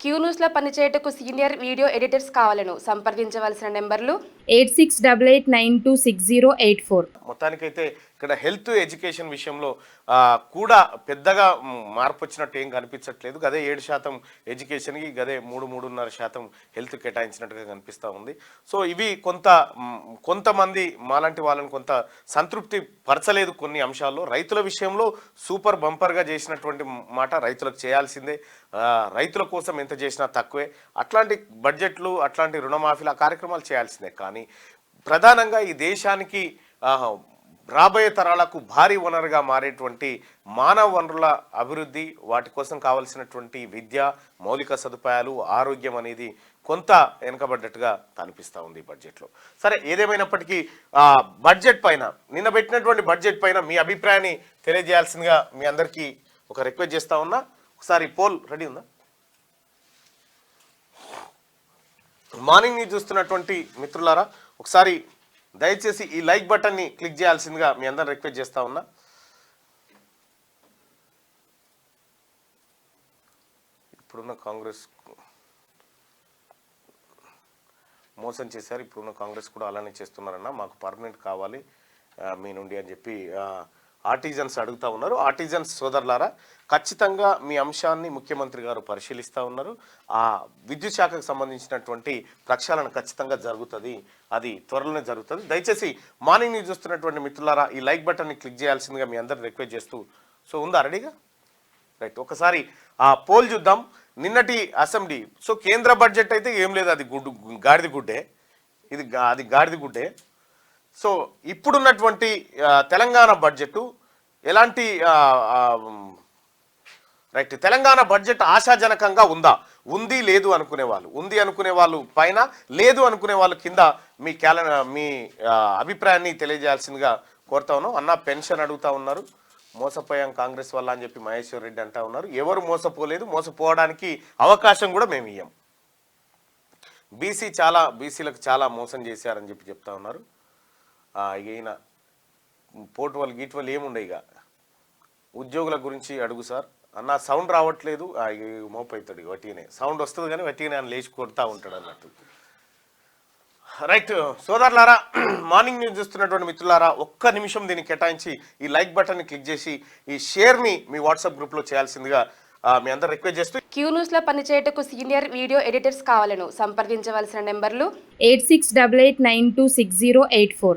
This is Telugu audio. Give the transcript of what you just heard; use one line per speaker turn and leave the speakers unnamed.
క్యూ న్యూస్లో పనిచేయటకు సీనియర్ వీడియో ఎడిటర్స్ కావాలను సంప్రదించవలసిన నెంబర్లు
8688960884.
మొత్తానికైతే ఇక్కడ హెల్త్ ఎడ్యుకేషన్ విషయంలో కూడా పెద్దగా మార్పు వచ్చినట్టు ఏం కనిపించట్లేదు. గదే 7% ఎడ్యుకేషన్కి, గదే 3-3.5% హెల్త్ కేటాయించినట్టుగా కనిపిస్తూ ఉంది. సో ఇవి కొంతమంది మాలాంటి వాళ్ళని కొంత సంతృప్తి పరచలేదు కొన్ని అంశాల్లో. రైతుల విషయంలో సూపర్ బంపర్గా చేసినటువంటి మాట రైతులకు చేయాల్సిందే. రైతుల కోసం ఎంత చేసినా తక్కువే. అట్లాంటి బడ్జెట్లు, అట్లాంటి రుణమాఫీల కార్యక్రమాలు చేయాల్సిందే. కానీ ప్రధానంగా ఈ దేశానికి రాబోయే తరాలకు భారీ వనరుగా మారేటువంటి మానవ వనరుల అభివృద్ధి, వాటి కోసం కావలసినటువంటి విద్య, మౌలిక సదుపాయాలు, ఆరోగ్యం అనేది కొంత వెనుకబడ్డట్టుగా కనిపిస్తూ ఉంది ఈ బడ్జెట్లో. సరే, ఏదేమైనప్పటికీ బడ్జెట్ పైన, నిన్న పెట్టినటువంటి బడ్జెట్ పైన మీ అభిప్రాయాన్ని తెలియజేయాల్సిందిగా మీ అందరికీ ఒక రిక్వెస్ట్ చేస్తూ ఉన్నా. ఒకసారి పోల్ రెడీ ఉందా? మార్నింగ్ న్యూస్ చూస్తున్నటువంటి మిత్రులారా, ఒకసారి దయచేసి ఈ లైక్ బటన్ని క్లిక్ చేయాల్సిందిగా మీ అందరిని రిక్వెస్ట్ చేస్తా ఉన్నా. ఇప్పుడున్న కాంగ్రెస్ మోసం చేశారు, ఇప్పుడున్న కాంగ్రెస్ కూడా అలానే చేస్తున్నారన్న, మాకు పర్మనెంట్ కావాలి మీ నుండి అని చెప్పి ఆర్టిజన్స్ అడుగుతూ ఉన్నారు. ఆర్టిజన్స్ సోదరులారా, ఖచ్చితంగా మీ అంశాన్ని ముఖ్యమంత్రి గారు పరిశీలిస్తూ ఉన్నారు. ఆ విద్యుత్ శాఖకు సంబంధించినటువంటి ప్రక్షాళన ఖచ్చితంగా జరుగుతుంది, అది త్వరలోనే జరుగుతుంది. దయచేసి మార్నింగ్ న్యూస్ చూస్తున్నటువంటి మిత్రులారా, ఈ లైక్ బటన్ని క్లిక్ చేయాల్సిందిగా మీ అందరిని రిక్వెస్ట్ చేస్తూ. సో ఉందా రెడీగా? రైట్, ఒకసారి ఆ పోల్ చూద్దాం. నిన్నటి అసెంబ్లీ, సో కేంద్ర బడ్జెట్ అయితే ఏం లేదు, అది గాడిద గుడ్డే, అది గాడిద గుడ్డే. సో ఇప్పుడున్నటువంటి తెలంగాణ బడ్జెట్ ఎలాంటి రైట్, తెలంగాణ బడ్జెట్ ఆశాజనకంగా ఉందా? ఉంది లేదు అనుకునే వాళ్ళు, ఉంది అనుకునే వాళ్ళు పైన, లేదు అనుకునే వాళ్ళు కింద మీ అభిప్రాయాన్ని తెలియజేయాల్సిందిగా కోరుతా ఉన్నాం. అన్న పెన్షన్ అడుగుతా ఉన్నారు, మోసపోయాం కాంగ్రెస్ వల్ల అని చెప్పి మహేశ్వర్ రెడ్డి అంటా ఉన్నారు. ఎవరు మోసపోలేదు, మోసపోవడానికి అవకాశం కూడా మేము ఇయ్యం. బీసీలకు చాలా మోసం చేశారని చెప్పి చెప్తా ఉన్నారు. ఈయన పోర్టువల్ గీటువల్ ఏముండే, ఇక ఉద్యోగుల గురించి అడుగు సార్ అన్న. సౌండ్ రావట్లేదు, మోపవుతాడు, వట్టిగానే సౌండ్ వస్తుంది కానీ వట్టిగానే ఆయన లేచి కొడతా ఉంటాడు అన్నట్టు. రైట్ సోదరులారా, మార్నింగ్ న్యూస్ చూస్తున్నటువంటి మిత్రులారా, ఒక్క నిమిషం దీన్ని కేటాయించి ఈ లైక్ బటన్ని క్లిక్ చేసి ఈ షేర్ని మీ వాట్సాప్ గ్రూప్లో చేయాల్సిందిగా మీ అందరు రిక్వెస్ట్ చేస్తూ.
క్యూ న్యూస్లో పనిచేయటకు సీనియర్ వీడియో ఎడిటర్స్ కావాలను సంప్రదించవలసిన నెంబర్లు
8688960884.